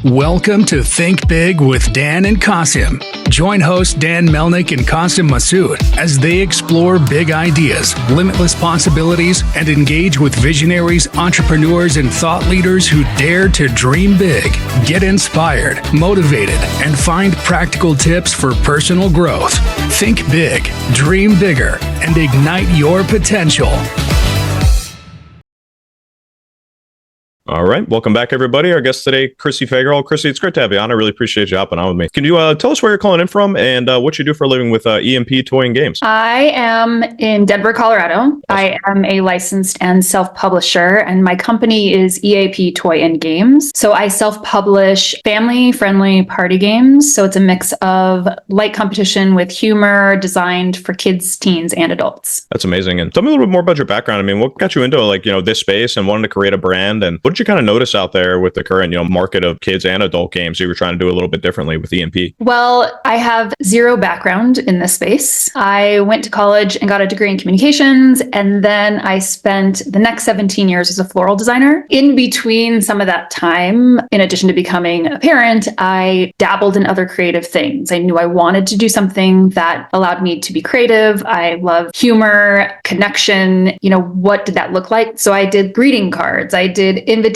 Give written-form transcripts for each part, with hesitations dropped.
Welcome to Think Big with Dan and Qasim. Join hosts Dan Melnick and Qasim Masood as they explore big ideas, limitless possibilities, and engage with visionaries, entrepreneurs, and thought leaders who dare to dream big, get inspired, motivated, and find practical tips for personal growth. Think big, dream bigger, and ignite your potential. All right. Welcome back, everybody. Our guest today, Chrissy Fagerholt. Chrissy, it's great to have you on. I really appreciate you hopping on with me. Can you tell us where you're calling in from and what you do for a living with EAP Toy and Games? I am in Denver, Colorado. Awesome. I am a licensed and self-publisher, and my company is EAP Toy and Games. So I self-publish family-friendly party games. So it's a mix of light competition with humor designed for kids, teens, and adults. That's amazing. And tell me a little bit more about your background. I mean, what got you into this space and wanting to create a brand, and what did you kind of notice out there with the current, market of kids and adult games you were trying to do a little bit differently with EMP? Well, I have zero background in this space. I went to college and got a degree in communications, and then I spent the next 17 years as a floral designer. In between some of that time, in addition to becoming a parent, I dabbled in other creative things. I knew I wanted to do something that allowed me to be creative. I love humor, connection. What did that look like? So I did greeting cards. I did invitations.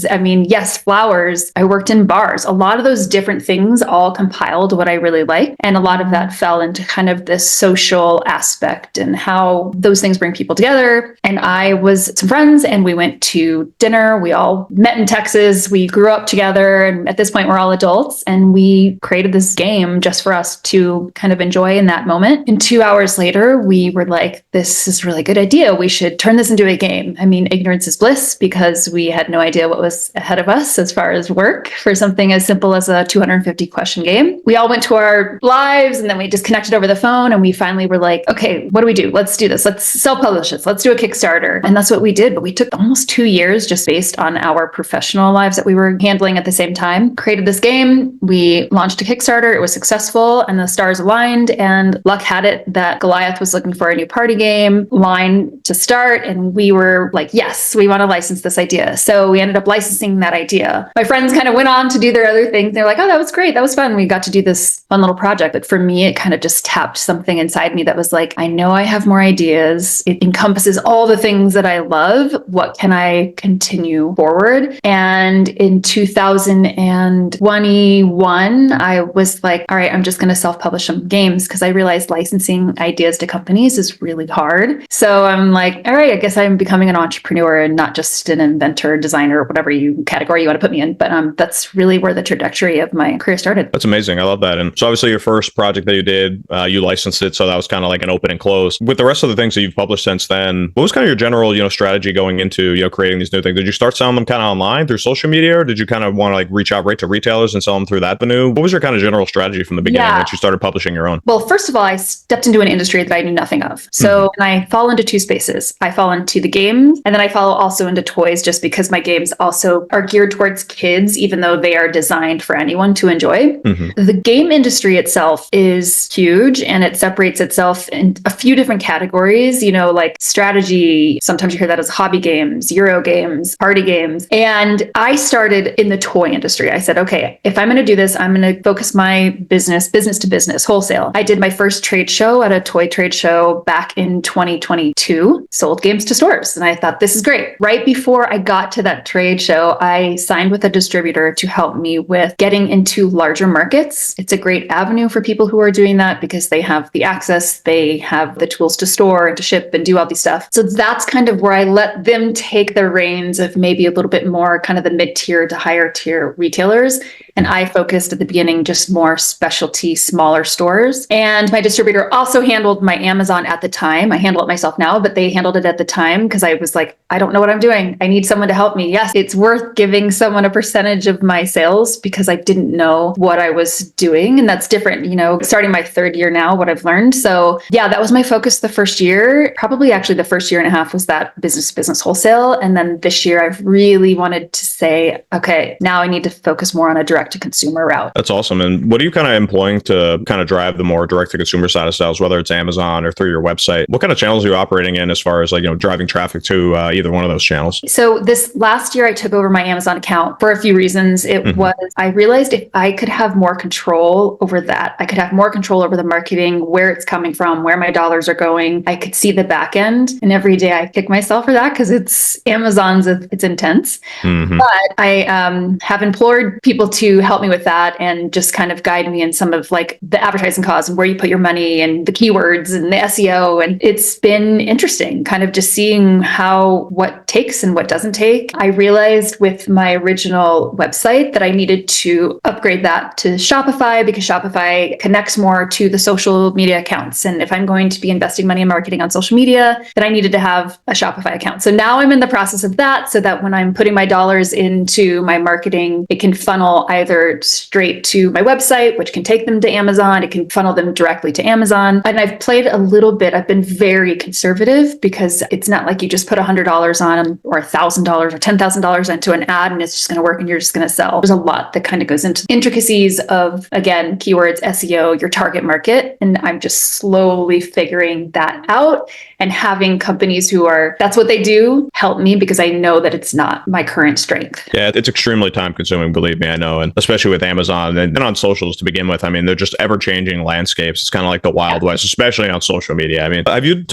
I mean, yes, flowers. I worked in bars. A lot of those different things all compiled what I really like. And a lot of that fell into kind of this social aspect and how those things bring people together. And I was with some friends and we went to dinner. We all met in Texas. We grew up together. And at this point, we're all adults. And we created this game just for us to kind of enjoy in that moment. And 2 hours later, we were like, this is a really good idea. We should turn this into a game. I mean, ignorance is bliss, because we had no idea what was ahead of us as far as work for something as simple as a 250 question game. We all went to our lives and then we just connected over the phone, and we finally were like, okay, what do we do? Let's do this. Let's self-publish this. Let's do a Kickstarter. And that's what we did. But we took almost 2 years just based on our professional lives that we were handling at the same time. Created this game. We launched a Kickstarter. It was successful and the stars aligned, and luck had it that Goliath was looking for a new party game line to start. And we were like, yes, we want to license this idea. So we ended up licensing that idea. My friends kind of went on to do their other things. They're like, oh, that was great. That was fun. We got to do this fun little project. But for me, it kind of just tapped something inside me that was like, I know I have more ideas. It encompasses all the things that I love. What can I continue forward? And in 2021, I was like, all right, I'm just going to self-publish some games, because I realized licensing ideas to companies is really hard. So I'm like, all right, I guess I'm becoming an entrepreneur and not just an inventor, designer, whatever category you want to put me in. But that's really where the trajectory of my career started. That's amazing. I love that. And so obviously your first project that you did, you licensed it. So that was kind of like an open and close. With the rest of the things that you've published since then, what was kind of your general, strategy going into, creating these new things? Did you start selling them kind of online through social media, or did you kind of want to reach out right to retailers and sell them through that avenue? What was your kind of general strategy from the beginning once you started publishing your own? Well, first of all, I stepped into an industry that I knew nothing of. So I fall into two spaces. I fall into the games, and then I fall also into toys, just because my games also are geared towards kids, even though they are designed for anyone to enjoy. The game industry itself is huge, and it separates itself in a few different categories, like strategy. Sometimes you hear that as hobby games, Euro games, party games. And I started in the toy industry. I said, okay, if I'm going to do this, I'm going to focus my business to business, wholesale. I did my first trade show at a toy trade show back in 2022, sold games to stores. And I thought, this is great. Right before I got to that trade show, I signed with a distributor to help me with getting into larger markets. It's a great avenue for people who are doing that because they have the access, they have the tools to store and to ship and do all these stuff. So that's kind of where I let them take the reins of maybe a little bit more kind of the mid-tier to higher tier retailers. And I focused at the beginning just more specialty, smaller stores. And my distributor also handled my Amazon at the time. I handle it myself now, but they handled it at the time because I was like, I don't know what I'm doing. I need someone to help me. Yes, it's worth giving someone a percentage of my sales because I didn't know what I was doing. And that's different, starting my third year now, what I've learned. So yeah, that was my focus the first year. Probably actually the first year and a half was that business to business wholesale. And then this year I've really wanted to say, okay, now I need to focus more on a direct direct to consumer route. That's awesome. And what are you kind of employing to kind of drive the more direct to consumer side of sales, whether it's Amazon or through your website? What kind of channels are you operating in as far as driving traffic to either one of those channels? So this last year, I took over my Amazon account for a few reasons. It was, I realized if I could have more control over that, I could have more control over the marketing, where it's coming from, where my dollars are going. I could see the back end. And every day I kick myself for that because it's Amazon's, it's intense. But I have implored people to help me with that and just kind of guide me in some of like the advertising costs and where you put your money and the keywords and the SEO. And it's been interesting kind of just seeing what takes and what doesn't take. I realized with my original website that I needed to upgrade that to Shopify because Shopify connects more to the social media accounts. And if I'm going to be investing money in marketing on social media, then I needed to have a Shopify account. So now I'm in the process of that so that when I'm putting my dollars into my marketing, it can funnel either straight to my website, which can take them to Amazon. It can funnel them directly to Amazon. And I've played a little bit. I've been very conservative because it's not like you just put $100 on or $1,000 or $10,000 into an ad and it's just going to work and you're just going to sell. There's a lot that kind of goes into the intricacies of, again, keywords, SEO, your target market. And I'm just slowly figuring that out and having companies that's what they do, help me because I know that it's not my current strength. Yeah, it's extremely time consuming, believe me, I know. And especially with Amazon and on socials to begin with. I mean, they're just ever changing landscapes. It's kind of like the Wild West, especially on social media. I mean, have you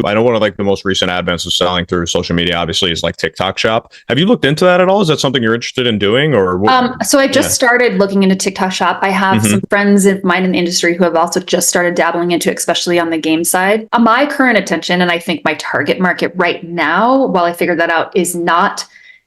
I know one of like the most recent advents of selling through social media, obviously, is like TikTok Shop. Have you looked into that at all? Is that something you're interested in doing or? So I just started looking into TikTok Shop. I have some friends of mine in the industry who have also just started dabbling into it, especially on the game side. My current attention, and I think my target market right now, while I figured that out, is not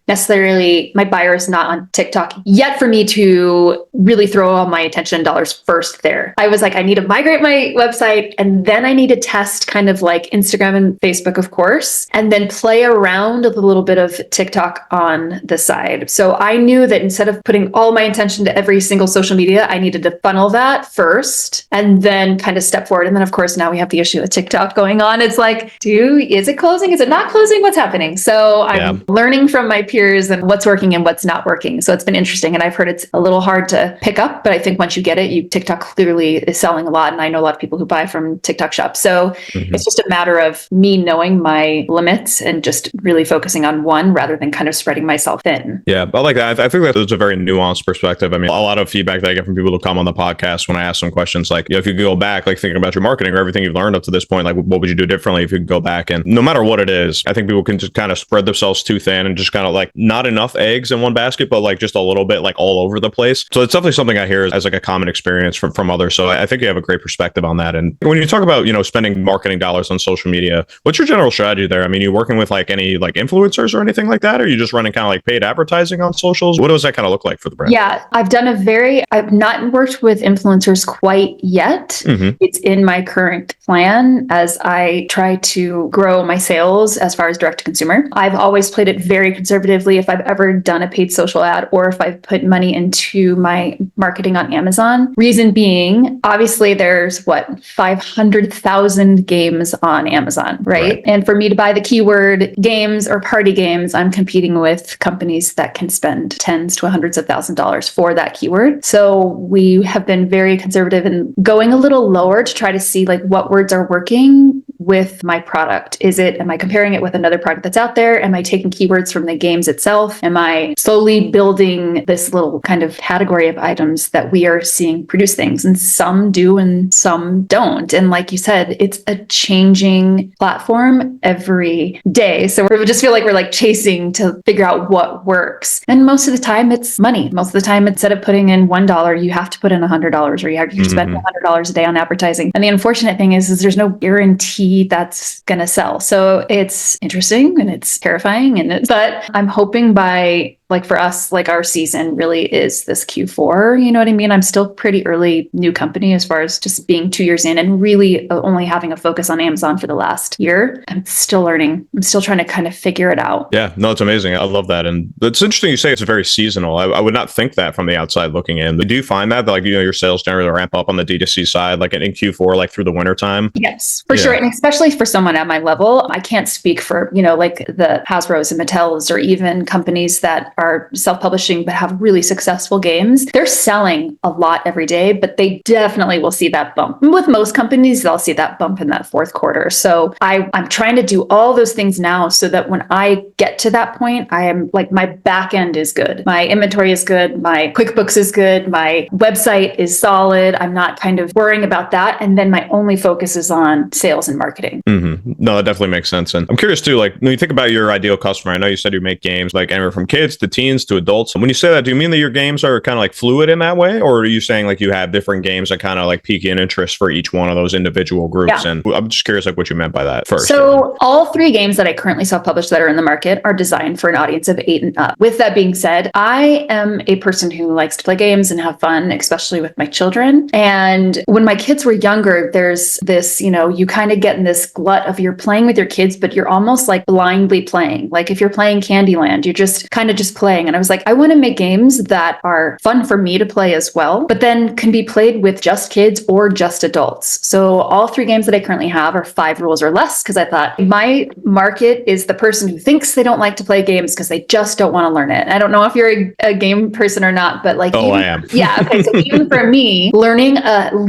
necessarily, my buyer is not on TikTok yet for me to really throw all my attention and dollars first there. I was like, I need to migrate my website and then I need to test kind of like Instagram and Facebook, of course, and then play around with a little bit of TikTok on the side. So I knew that instead of putting all my attention to every single social media, I needed to funnel that first and then kind of step forward. And then of course, now we have the issue of TikTok going on. It's like, is it closing? Is it not closing? What's happening? So I'm learning from my peers and what's working and what's not working. So it's been interesting. And I've heard it's a little hard to pick up, but I think once you get it, TikTok clearly is selling a lot. And I know a lot of people who buy from TikTok Shop. So it's just a matter of me knowing my limits and just really focusing on one rather than kind of spreading myself thin. Yeah, I like that. I think that is a very nuanced perspective. I mean, a lot of feedback that I get from people who come on the podcast when I ask them questions like, if you could go back, like thinking about your marketing or everything you've learned up to this point, like what would you do differently if you could go back? And no matter what it is, I think people can just kind of spread themselves too thin and just kind of like not enough eggs in one basket, but like just a little bit like all over the place. So it's definitely something I hear as like a common experience from others. So I think you have a great perspective on that. And when you talk about, spending marketing dollars on social media, what's your general strategy there? I mean, you working with like any like influencers or anything like that? Or are you just running kind of like paid advertising on socials? What does that kind of look like for the brand? Yeah, I've not worked with influencers quite yet. It's in my current plan as I try to grow my sales as far as direct to consumer. I've always played it very conservatively. If I've ever done a paid social ad or if I've put money into my marketing on Amazon. Reason being, obviously there's 500,000 games on Amazon, right? And for me to buy the keyword games or party games, I'm competing with companies that can spend tens to hundreds of $1,000s for that keyword. So we have been very conservative in going a little lower to try to see like what words are working with my product. Am I comparing it with another product that's out there? Am I taking keywords from the games itself? Am I slowly building this little kind of category of items that we are seeing produce things? And some do and some don't. And like you said, it's a changing platform every day. So we just feel like we're like chasing to figure out what works. And most of the time it's money. Most of the time, instead of putting in $1, you have to put in $100 or you spend $100 a day on advertising. And the unfortunate thing is there's no guarantee that's going to sell. So it's interesting and it's terrifying. But I'm hoping by like for us, like our season really is this Q4, you know what I mean? I'm still pretty early new company as far as just being 2 years in and really only having a focus on Amazon for the last year. I'm still learning. I'm still trying to kind of figure it out. Yeah, no, it's amazing. I love that. And it's interesting you say it's very seasonal. I would not think that from the outside looking in. Do you find that like, your sales generally ramp up on the D2C side, like in Q4, like through the winter time? Yes, for sure. And especially for someone at my level, I can't speak for, like the Hasbros and Mattels or even companies that are self-publishing but have really successful games, they're selling a lot every day, but they definitely will see that bump. With most companies, they'll see that bump in that fourth quarter. So I'm trying to do all those things now so that when I get to that point, I am like, my back end is good. My inventory is good. My QuickBooks is good. My website is solid. I'm not kind of worrying about that. And then my only focus is on sales and marketing. Mm-hmm. No, that definitely makes sense. And I'm curious too, like when you think about your ideal customer, I know you said you make games like anywhere from kids to teens to adults. And when you say that, do you mean that your games are kind of like fluid in that way? Or are you saying like you have different games that kind of like pique an interest for each one of those individual groups? Yeah. And I'm just curious like what you meant by that first. So all 3 games that I currently self-publish that are in the market are designed for an audience of 8 and up. With that being said, I am a person who likes to play games and have fun, especially with my children. And when my kids were younger, there's this, you kind of get in this glut of you're playing with your kids, but you're almost like blindly playing. Like if you're playing Candyland, you're just kind of just playing. And I was like, I want to make games that are fun for me to play as well, but then can be played with just kids or just adults. So all 3 games that I currently have are 5 rules or less, because I thought my market is the person who thinks they don't like to play games because they just don't want to learn it. I don't know if you're a game person or not, but like, I am. Yeah. Okay. So even for me, learning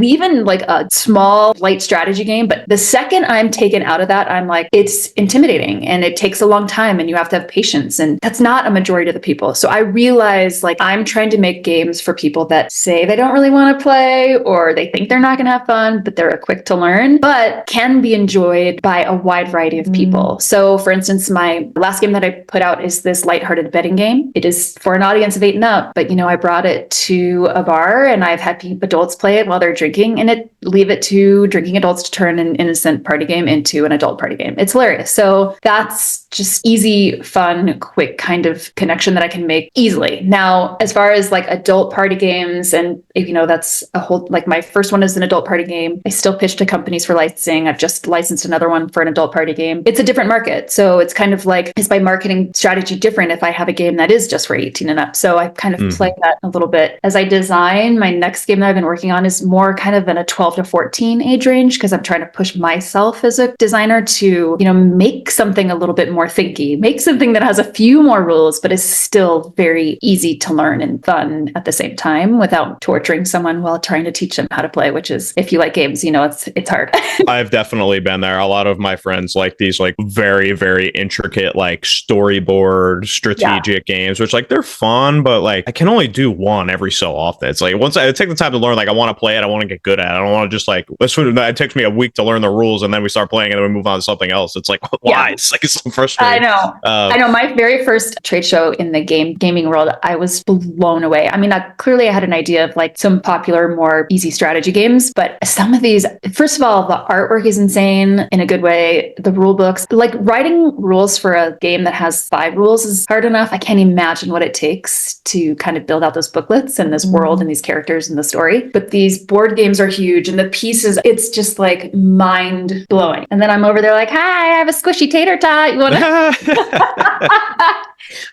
even like a small light strategy game, but the second I'm taken out of that, I'm like, it's intimidating and it takes a long time and you have to have patience. And that's not a majority of the people. So I realized like I'm trying to make games for people that say they don't really want to play or they think they're not going to have fun, but they're quick to learn, but can be enjoyed by a wide variety of people. So for instance, my last game that I put out is this lighthearted betting game. It is for an audience of 8 and up, but I brought it to a bar and I've had adults play it while they're drinking and leave it to drinking adults to turn an innocent party game into an adult party game. It's hilarious. So that's just easy, fun, quick kind of connection that I can make easily. Now, as far as like adult party games, and that's a whole, like my first one is an adult party game. I still pitch to companies for licensing. I've just licensed another one for an adult party game. It's a different market. So it's kind of like, is my marketing strategy different if I have a game that is just for 18 and up? So I kind of play that a little bit. As I design, my next game that I've been working on is more kind of in a 12 to 14 age range, because I'm trying to push myself as a designer to, make something a little bit more thinky, make something that has a few more rules, but is still very easy to learn and fun at the same time without torturing someone while trying to teach them how to play, which is, if you like games, it's hard. I've definitely been there. A lot of my friends like these like very, very intricate, like storyboard strategic games, which like they're fun, but like I can only do one every so often. It's like once I take the time to learn, like I want to play it, I want to get good at it. I don't want to just like, it takes me a week to learn the rules and then we start playing and then we move on to something else. It's like, why? It's like, it's so frustrating. I know. My very first trade show in the gaming world, I was blown away. I mean, clearly I had an idea of like some popular, more easy strategy games, but some of these, first of all, the artwork is insane in a good way. The rule books, like writing rules for a game that has 5 rules is hard enough. I can't imagine what it takes to kind of build out those booklets and this world and these characters and the story. But these board games are huge and the pieces, it's just like mind blowing. And then I'm over there like, hi, I have a squishy tater tot. You want to?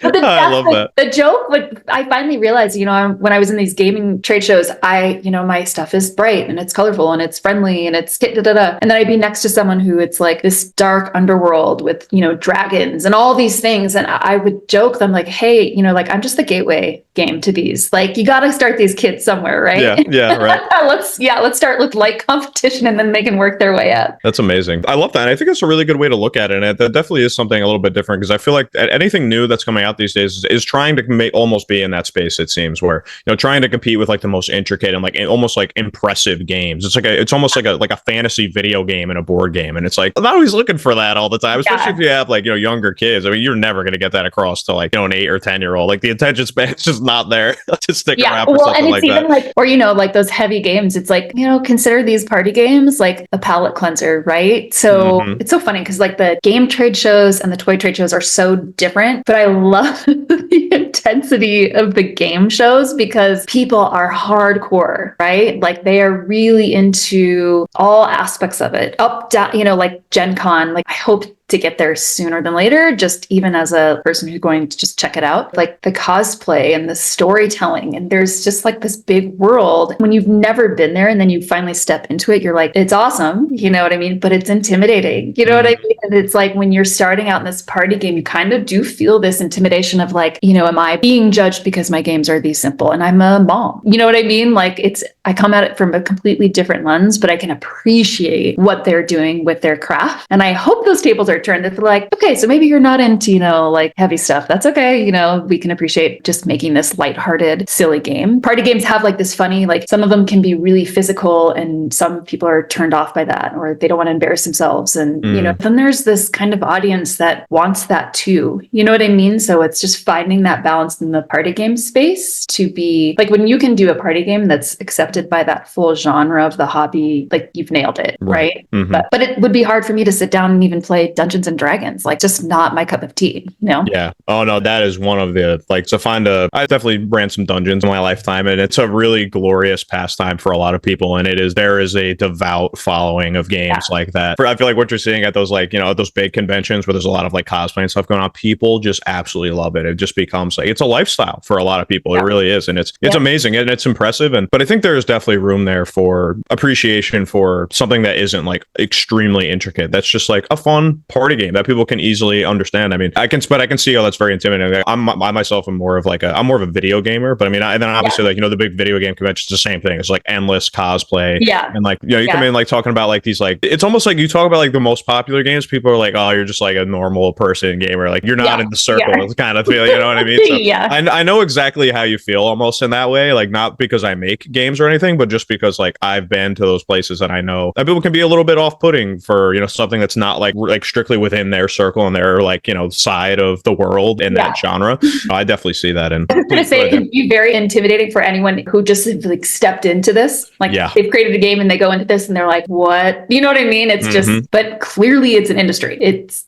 But I love that. The joke, I finally realized, when I was in these gaming trade shows, my stuff is bright and it's colorful and it's friendly and it's and then I'd be next to someone who it's like this dark underworld with, dragons and all these things. And I would joke them like, hey, like I'm just the gateway game to these. Like you got to start these kids somewhere, right? Yeah, right. let's start with light competition and then they can work their way up. That's amazing. I love that. And I think it's a really good way to look at it. And that definitely is something a little bit different because I feel like anything new that's coming out these days is trying to almost be in that space. It seems where trying to compete with like the most intricate and like almost like impressive games. It's almost like a fantasy video game and a board game, and it's like I'm not always looking for that all the time, especially if you have like younger kids. I mean, you're never going to get that across to like an 8 or 10-year-old. Like the attention span is just not there to stick around for something like that. Yeah, and it's even like, or like those heavy games. It's like consider these party games like a palate cleanser, right? So it's so funny because like the game trade shows and the toy trade shows are so different, but I love the intensity of the game shows because people are hardcore, right? Like they are really into all aspects of it, up, down, like Gen Con. Like I hope to get there sooner than later, just even as a person who's going to just check it out. Like the cosplay and the storytelling, and there's just like this big world. When you've never been there and then you finally step into it, you're like, it's awesome, you know what I mean? But it's intimidating, you know what I mean? And it's like when you're starting out in this party game, you kind of do feel this intimidation of like, you know, am I being judged because my games are these simple and I'm a mom? You know what I mean? Like I come at it from a completely different lens, but I can appreciate what they're doing with their craft. And I hope those tables are turned that they're like, okay, so maybe you're not into, you know, like heavy stuff. That's okay. You know, we can appreciate just making this lighthearted, silly game. Party games have like this funny, like some of them can be really physical and some people are turned off by that or they don't want to embarrass themselves. And, you know, then there's this kind of audience that wants that too. You know what I mean? So it's just finding that balance in the party game space to be like when you can do a party game that's accepted by that full genre of the hobby, like you've nailed it, right? But it would be hard for me to sit down and even play Dungeons and Dragons, like just not my cup of tea, you know? Yeah. Oh no, that is one of the like I definitely ran some dungeons in my lifetime, and it's a really glorious pastime for a lot of people. And there is a devout following of games like that. I feel like what you're seeing at those like, you know, at those big conventions where there's a lot of like cosplay and stuff going on, people just absolutely love it. It just becomes like it's a lifestyle for a lot of people. It really is. And it's amazing and it's impressive. But I think there's definitely room there for appreciation for something that isn't like extremely intricate. That's just like a fun party game that people can easily understand. I mean, I can see how that's very intimidating. I myself am more of I'm more of a video gamer, but I mean, and then obviously like, you know, the big video game conventions, the same thing. It's like endless cosplay. Yeah. And like, you know, you come in like talking about like these, like, it's almost like you talk about like the most popular games. People are like, oh, you're just like a normal person gamer. Like you're not in the circle. It's kind of feel, you know what I mean? So I know exactly how you feel almost in that way. Like not because I make games or anything, but just because like I've been to those places and I know that people can be a little bit off-putting for, you know, something that's not like strictly within their circle and their like, you know, side of the world in that genre. I definitely see that. And I was going to say it can be very intimidating for anyone who just like stepped into this. Like they've created a game and they go into this and they're like, what? You know what I mean? It's just, but clearly it's an industry.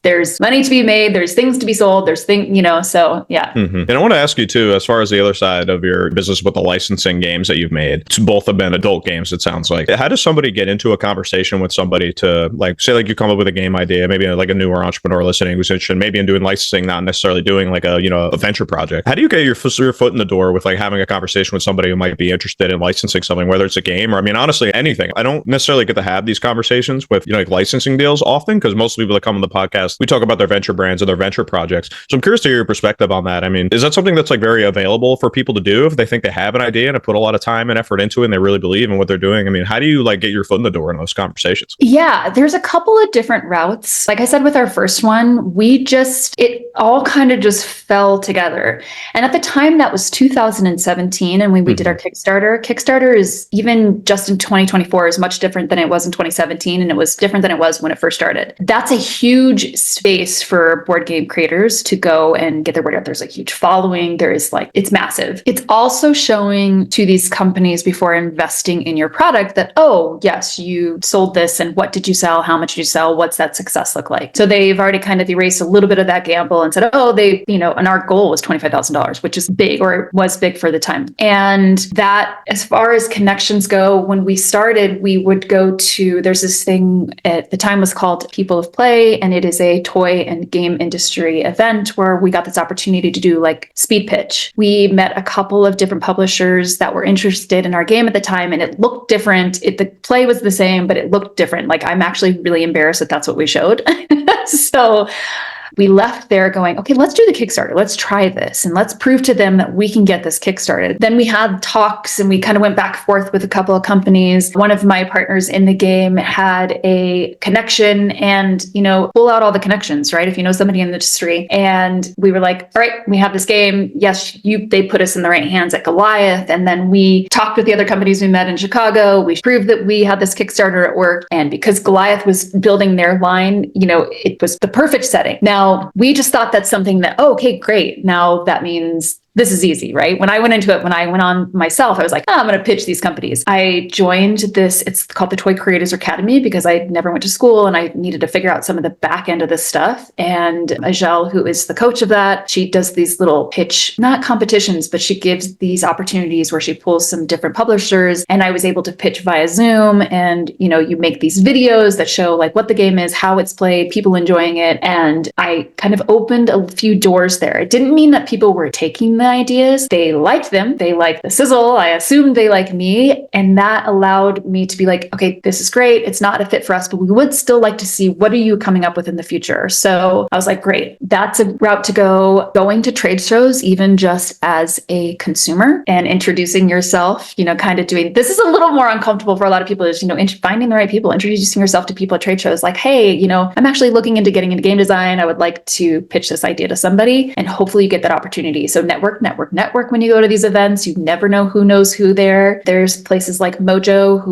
There's money to be made. There's things to be sold. There's things, you know, so yeah. And I want to ask you too, as far as the other side of your business with the licensing games that you've made, both have been adult games, it sounds like. How does somebody get into a conversation with somebody to like, say like you come up with a game idea, maybe like a newer entrepreneur listening who's interested maybe in doing licensing, not necessarily doing like a, you know, a venture project. How do you get your foot in the door with like having a conversation with somebody who might be interested in licensing something, whether it's a game or I mean, honestly, anything? I don't necessarily get to have these conversations with, you know, like licensing deals often because most people that come on the podcast, we talk about their venture brands or their venture projects. So I'm curious to hear your perspective on that. I mean, is that something that's like very available for people to do if they think they have an idea and have put a lot of time and effort into it and they really believe in what they're doing? I mean, how do you like get your foot in the door in those conversations? Yeah, there's a couple of different routes. Like I said, with our first one, it all kind of just fell together. And at the time that was 2017 and when we did our Kickstarter. Kickstarter is even just in 2024 is much different than it was in 2017. And it was different than it was when it first started. That's a huge space for board game creators to go and get their word out. There's a huge following. There is like, it's massive. It's also showing to these companies before investing in your product that, oh, yes, you sold this. And what did you sell? How much did you sell? What's that success look like? So they've already kind of erased a little bit of that gamble and said, oh, and our goal was $25,000, which is big, or it was big for the time. And that, as far as connections go, when we started, we would go to, there's this thing at the time was called People of Play, and it is a toy and game industry event where we got this opportunity to do like speed pitch. We met a couple of different publishers that were interested in our game at the time, and it looked different. The play was the same, but it looked different. Like I'm actually really embarrassed that that's what we showed. So we left there going, okay, let's do the Kickstarter. Let's try this and let's prove to them that we can get this kickstarted. Then we had talks and we kind of went back and forth with a couple of companies. One of my partners in the game had a connection and, pull out all the connections, right? If you know somebody in the industry. And we were like, all right, we have this game. Yes, they put us in the right hands at Goliath. And then we talked with the other companies we met in Chicago. We proved that we had this Kickstarter at work. And because Goliath was building their line, it was the perfect setting. Now, we just thought that's something that, okay, great. Now that means this is easy, right? When I went into it, when I went on myself, I was like, oh, I'm going to pitch these companies. I joined this, it's called the Toy Creators Academy, because I never went to school and I needed to figure out some of the back end of this stuff. And Ajel, who is the coach of that, she does these little pitch, not competitions, but she gives these opportunities where she pulls some different publishers. And I was able to pitch via Zoom. And, you make these videos that show like what the game is, how it's played, people enjoying it. And I kind of opened a few doors there. It didn't mean that people were taking the ideas. They liked them. They liked the sizzle. I assumed they like me. And that allowed me to be like, okay, this is great. It's not a fit for us, but we would still like to see what are you coming up with in the future. So I was like, great, that's a route to go. Going to trade shows, even just as a consumer and introducing yourself, kind of doing, this is a little more uncomfortable for a lot of people is, finding the right people, introducing yourself to people at trade shows like, hey, I'm actually looking into getting into game design. I would like to pitch this idea to somebody, and hopefully you get that opportunity. So network when you go to these events. You never know who knows who there. There's places like Mojo,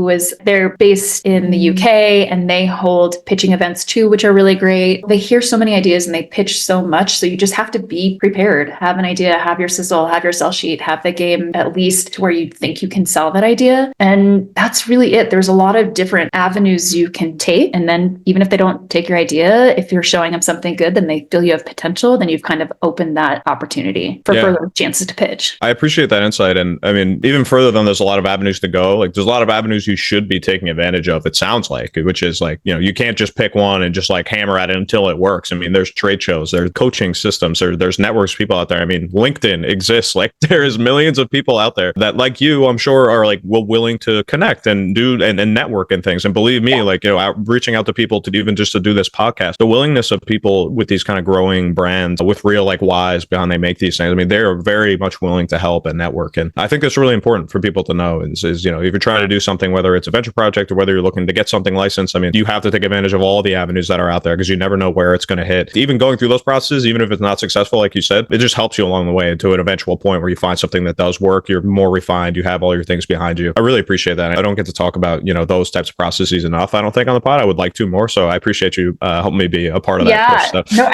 they're based in the UK, and they hold pitching events too, which are really great. They hear so many ideas and they pitch so much. So you just have to be prepared, have an idea, have your sizzle, have your sell sheet, have the game at least to where you think you can sell that idea. And that's really it. There's a lot of different avenues you can take. And then even if they don't take your idea, if you're showing them something good, then they feel you have potential, then you've kind of opened that opportunity for further chances to pitch. I appreciate that insight. And I mean, even further than there's a lot of avenues to go, like there's a lot of avenues you should be taking advantage of, it sounds like, which is like, you can't just pick one and just like hammer at it until it works. I mean, there's trade shows, there's coaching systems, there's networks of people out there. I mean, LinkedIn exists. Like there is millions of people out there that like you, I'm sure are like willing to connect and do and network and things. And believe me, like, reaching out to people to even just to do this podcast, the willingness of people with these kind of growing brands with real like whys behind they make these things. I mean, they're very much willing to help and network. And I think that's really important for people to know is if you're trying to do something, whether it's a venture project or whether you're looking to get something licensed, I mean, you have to take advantage of all the avenues that are out there because you never know where it's going to hit. Even going through those processes, even if it's not successful, like you said, it just helps you along the way to an eventual point where you find something that does work. You're more refined. You have all your things behind you. I really appreciate that. I don't get to talk about, those types of processes enough, I don't think, on the pod. I would like to more. So I appreciate you helping me be a part of that. Yeah. No,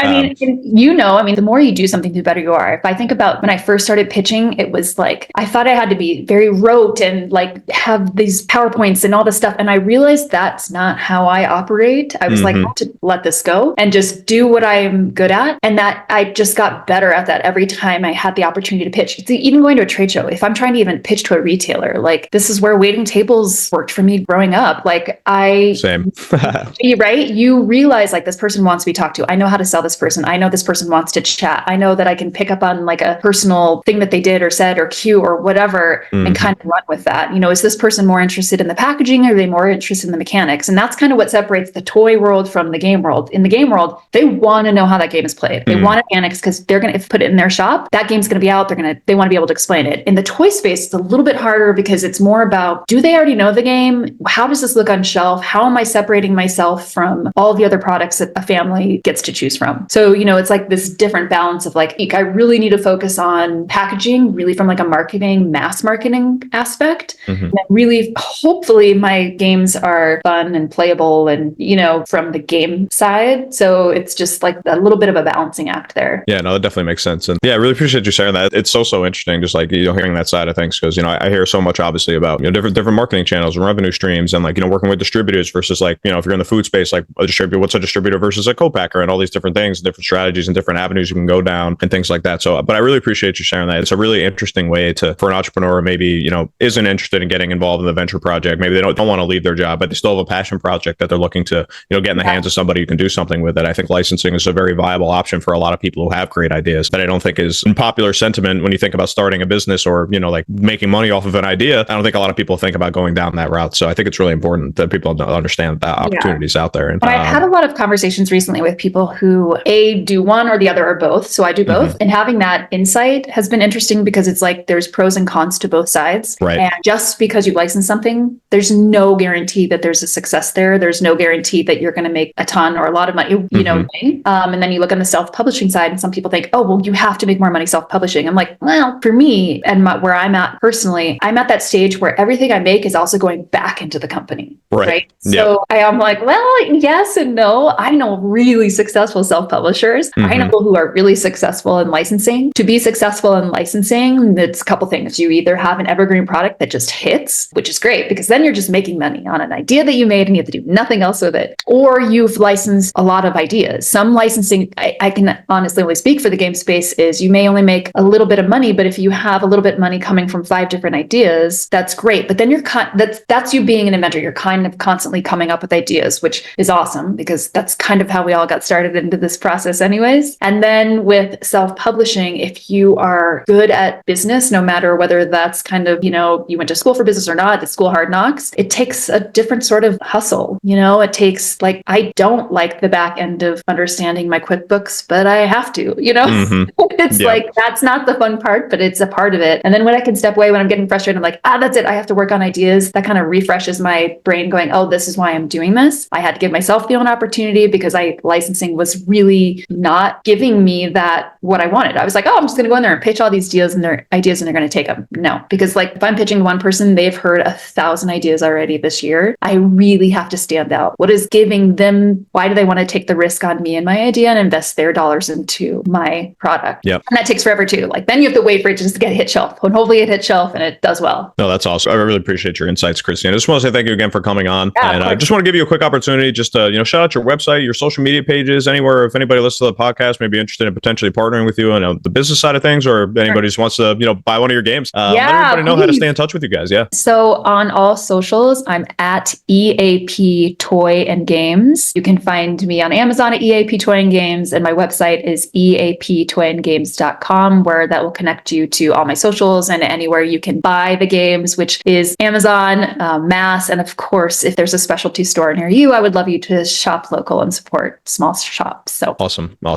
I mean, the more you do something, the better you are. If I think about when I first started pitching, it was like, I thought I had to be very rote and like have these PowerPoints and all this stuff. And I realized that's not how I operate. I was like, I have to let this go and just do what I'm good at. And that I just got better at that every time I had the opportunity to pitch. It's even going to a trade show. If I'm trying to even pitch to a retailer, like this is where waiting tables worked for me growing up. Like Same. Right? You realize like this person wants to be talked to. I know how to sell this person. I know this person wants to chat. I know that I can pick up on like a personal thing that they did or said or cue or whatever and kind of run with that. Is this person more interested in the packaging or are they more interested in the mechanics? And that's kind of what separates the toy world from the game world. In the game world, they want to know how that game is played. They want mechanics because they're going to put it in their shop. That game's going to be out. They want to be able to explain it. In the toy space, it's a little bit harder because it's more about, do they already know the game? How does this look on shelf? How am I separating myself from all the other products that a family gets to choose from? So, it's like this different balance of like, I really need to focus on packaging really from like a mass marketing aspect. And really, hopefully my games are fun and playable and, from the game side. So it's just like a little bit of a balancing act there. Yeah, no, that definitely makes sense. And yeah, I really appreciate you sharing that. It's so interesting, just like, hearing that side of things. Cause, I hear so much obviously about, different marketing channels and revenue streams and like, working with distributors versus like, if you're in the food space, like a distributor, what's a distributor versus a co-packer and all these different things, different strategies and different avenues you can go down and things like that. So, but I really appreciate you sharing that. It's a really interesting way for an entrepreneur, maybe, isn't interested in getting involved in the venture project. Maybe they don't want to leave their job, but they still have a passion project that they're looking to, get in the hands of somebody who can do something with it. I think licensing is a very viable option for a lot of people who have great ideas that I don't think is in popular sentiment when you think about starting a business or, like making money off of an idea. I don't think a lot of people think about going down that route. So I think it's really important that people understand that opportunities out there. And I've had a lot of conversations recently with people who do one or the other or both. So I do both. And having that insight has been interesting because it's like there's pros and cons to both sides. Right. And just because you license something, there's no guarantee that there's a success there. There's no guarantee that you're going to make a ton or a lot of money, you know what I mean? And then you look on the self-publishing side and some people think, oh, well, you have to make more money self-publishing. I'm like, well, for me and where I'm at personally, I'm at that stage where everything I make is also going back into the company. Right. So I am like, well, yes and no. I know really successful self-publishers. I know people who are really successful in licensing. To be successful successful in licensing, it's a couple things. You either have an evergreen product that just hits, which is great because then you're just making money on an idea that you made and you have to do nothing else with it. Or you've licensed a lot of ideas. Some licensing, I can honestly only speak for the game space, is you may only make a little bit of money, but if you have a little bit of money coming from 5 different ideas, that's great. But then that's you being an inventor. You're kind of constantly coming up with ideas, which is awesome because that's kind of how we all got started into this process anyways. And then with self-publishing, if you are good at business, no matter whether that's kind of, you went to school for business or not, the school hard knocks, it takes a different sort of hustle. It takes I don't like the back end of understanding my QuickBooks, but I have to, Mm-hmm. It's that's not the fun part, but it's a part of it. And then when I can step away, when I'm getting frustrated, I'm like, that's it. I have to work on ideas. That kind of refreshes my brain going, oh, this is why I'm doing this. I had to give myself the own opportunity because licensing was really not giving me what I wanted. I was like, oh, I'm just going to go in there and pitch all these ideas and they're going to take them. No, because if I'm pitching to one person, they've heard 1,000 ideas already this year. I really have to stand out. What is giving them? Why do they want to take the risk on me and my idea and invest their dollars into my product? Yep. And that takes forever too. Then you have to wait for it just to get hit shelf. And hopefully it hits shelf and it does well. No, that's awesome. I really appreciate your insights, Chrissy. And I just want to say thank you again for coming on. Yeah, and I just want to give you a quick opportunity just to, shout out your website, your social media pages, anywhere. If anybody listens to the podcast, may be interested in potentially partnering with you on the business side of things, or anybody just wants to, buy one of your games. Let everybody know how to stay in touch with you guys. Yeah. So on all socials, I'm at EAP Toy and Games. You can find me on Amazon at EAP Toy and Games, and my website is eaptoyandgames.com, where that will connect you to all my socials and anywhere you can buy the games, which is Amazon, Mass, and of course, if there's a specialty store near you, I would love you to shop local and support small shops. So awesome. Well,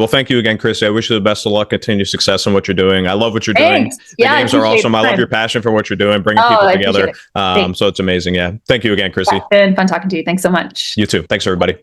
thank you again, Chrissy. I wish you the best of luck, continued success in what you're doing. I love what you're doing. The games are awesome. I love your passion for what you're doing, bringing people together. So it's amazing. Yeah. Thank you again, Chrissy. It's been fun talking to you. Thanks so much. You too. Thanks, everybody.